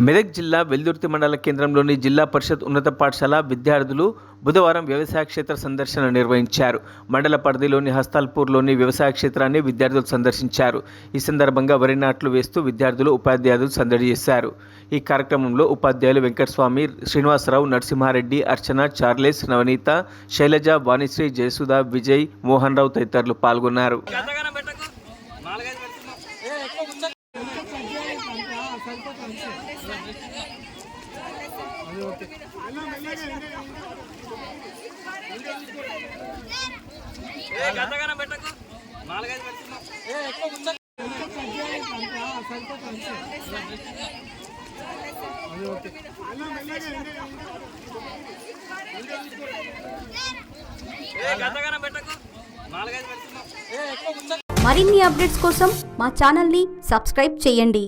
మెదక్ జిల్లా వెల్దుర్తి మండల కేంద్రంలోని జిల్లా పరిషత్ ఉన్నత పాఠశాల విద్యార్థులు బుధవారం వ్యవసాయ క్షేత్ర సందర్శన నిర్వహించారు. మండల పరిధిలోని హస్తాల్పూర్లోని వ్యవసాయ క్షేత్రాన్ని విద్యార్థులు సందర్శించారు. ఈ సందర్భంగా వరి నాట్లు వేస్తూ విద్యార్థులు ఉపాధ్యాయులు సందడి చేశారు. ఈ కార్యక్రమంలో ఉపాధ్యాయులు వెంకటస్వామి, శ్రీనివాసరావు, నరసింహారెడ్డి, అర్చన, చార్లెస్, నవనీత, శైలజ, వాణిశ్రీ, జయసుధ, విజయ్, మోహన్ రావు తదితరులు పాల్గొన్నారు. మరిన్ని అప్డేట్స్ కోసం మా ఛానల్ని సబ్స్క్రైబ్ చేయండి.